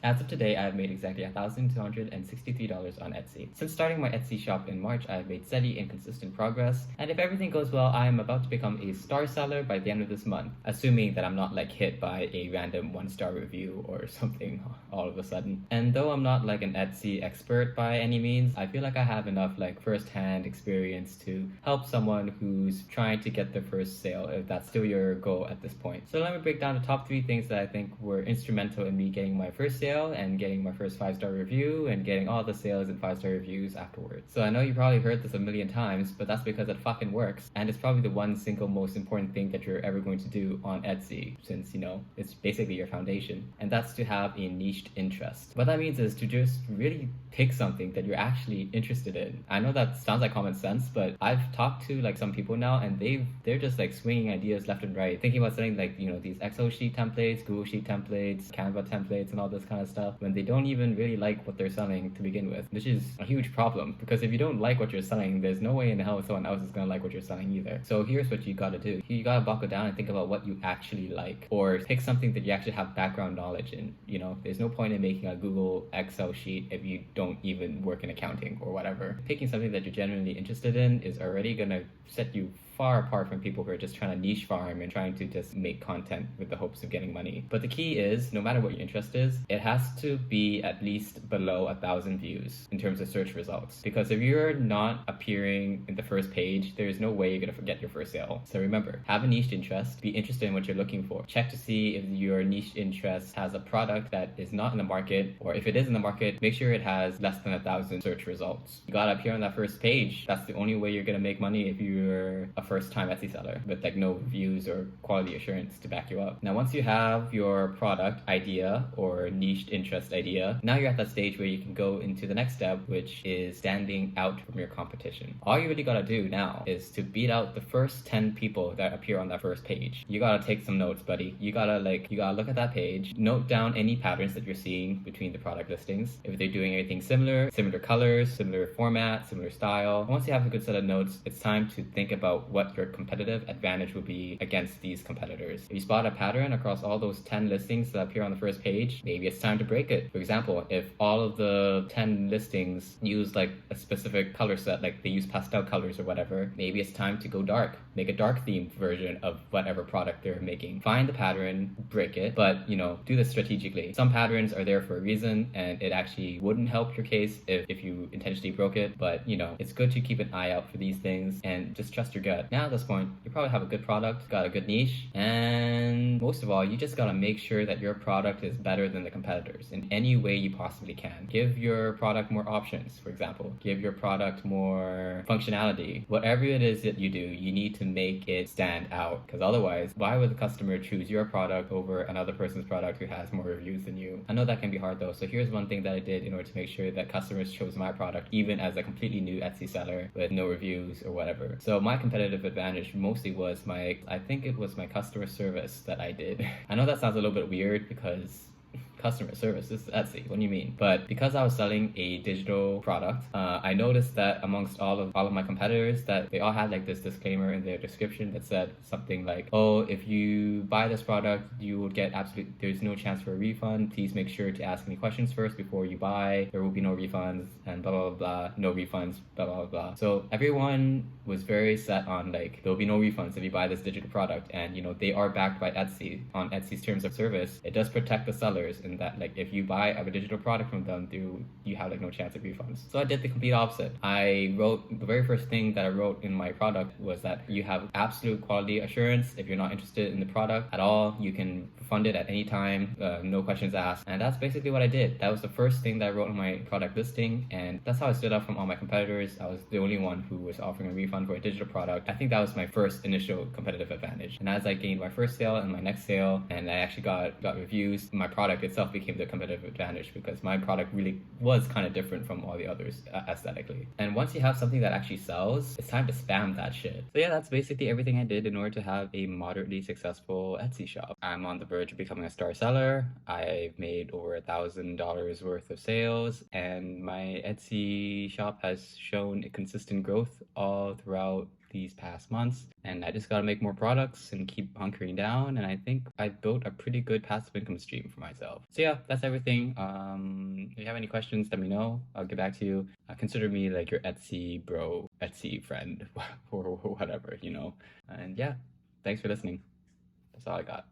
As of today, I have made exactly $1,263 on Etsy. Since starting my Etsy shop in March, I have made steady and consistent progress, and if everything goes well, I am about to become a star seller by the end of this month, assuming that I'm not like hit by a random 1-star review or something all of a sudden. And though I'm not like an Etsy expert by any means, I feel like I have enough like first-hand experience to help someone who's trying to get their first sale, if that's still your goal at this point. So let me break down the top 3 things that I think were instrumental in me getting my first sale and getting my first 5-star review and getting all the sales and 5-star reviews afterwards. So I know you probably heard this a million times, but that's because it fucking works. And it's probably the one single most important thing that you're ever going to do on Etsy, since, it's basically your foundation. And that's to have a niched interest. What that means is to just really pick something that you're actually interested in. I know that sounds like common sense, but I've talked to like some people now and they're just like swinging ideas left and right, thinking about something like, these Excel sheet templates, Google sheet templates, Canva templates, and all this kind of stuff when they don't even really like what they're selling to begin with, which is a huge problem because if you don't like what you're selling, there's no way in hell someone else is gonna like what you're selling either. So here's what you gotta do. You gotta buckle down and think about what you actually like, or pick something that you actually have background knowledge in. There's no point in making a Google Excel sheet if you don't even work in accounting or whatever. Picking something that you're genuinely interested in is already gonna set you far apart from people who are just trying to niche farm and trying to just make content with the hopes of getting money. But the key is, no matter what your interest is, it has to be at least below 1,000 views in terms of search results. Because if you're not appearing in the first page, there's no way you're gonna get your first sale. So remember, have a niche interest, be interested in what you're looking for. Check to see if your niche interest has a product that is not in the market, or if it is in the market, make sure it has less than 1,000 search results. You gotta appear on that first page. That's the only way you're gonna make money if you're a first-time Etsy seller with like no reviews or quality assurance to back you up. Now, once you have your product idea or niched interest idea, now you're at that stage where you can go into the next step, which is standing out from your competition. All you really gotta do now is to beat out the first 10 people that appear on that first page. You gotta take some notes, buddy. You gotta look at that page, note down any patterns that you're seeing between the product listings. If they're doing anything similar colors, similar format, similar style. Once you have a good set of notes, it's time to think about what your competitive advantage will be against these competitors. If you spot a pattern across all those 10 listings that appear on the first page, maybe it's time to break it. For example, if all of the 10 listings use like a specific color set, like they use pastel colors or whatever, maybe it's time to go dark. Make a dark themed version of whatever product they're making. Find the pattern, break it, but do this strategically. Some patterns are there for a reason and it actually wouldn't help your case if you intentionally broke it, but it's good to keep an eye out for these things and just trust your gut. Now at this point, you probably have a good product, got a good niche, and most of all, you just gotta make sure that your product is better than the competitors in any way you possibly can. Give your product more options, for example. Give your product more functionality. Whatever it is that you do, you need to make it stand out, because otherwise, why would the customer choose your product over another person's product who has more reviews than you? I know that can be hard though, so here's one thing that I did in order to make sure that customers chose my product even as a completely new Etsy seller with no reviews or whatever. So my competitive advantage mostly was my customer service that I did. I know that sounds a little bit weird because customer service, this is Etsy, what do you mean? But because I was selling a digital product, I noticed that amongst all of my competitors that they all had like this disclaimer in their description that said something like, oh, if you buy this product, you will get there's no chance for a refund. Please make sure to ask any questions first before you buy. There will be no refunds and blah, blah, blah, no refunds, blah, blah, blah. So everyone was very set on like, there'll be no refunds if you buy this digital product. And they are backed by Etsy on Etsy's terms of service. It does protect the sellers in that like if you buy a digital product from them, you have like no chance of refunds. So I did the complete opposite. I wrote, the very first thing that I wrote in my product was that you have absolute quality assurance. If you're not interested in the product at all, you can refund it at any time, no questions asked. And that's basically what I did. That was the first thing that I wrote in my product listing, and that's how I stood out from all my competitors. I was the only one who was offering a refund for a digital product. I think that was my first initial competitive advantage. And as I gained my first sale and my next sale, and I actually got reviews, my product itself became the competitive advantage because my product really was kind of different from all the others aesthetically. And once you have something that actually sells, it's time to spam that shit. So yeah, that's basically everything I did in order to have a moderately successful Etsy shop. I'm on the verge of becoming a star seller. I've made over $1,000 worth of sales, and my Etsy shop has shown a consistent growth all throughout these past months, and I just gotta make more products and keep hunkering down. And I think I built a pretty good passive income stream for myself. So yeah, that's everything. If you have any questions, let me know. I'll get back to you. Consider me like your Etsy bro, Etsy friend, or whatever, you know. And yeah, thanks for listening. That's all I got.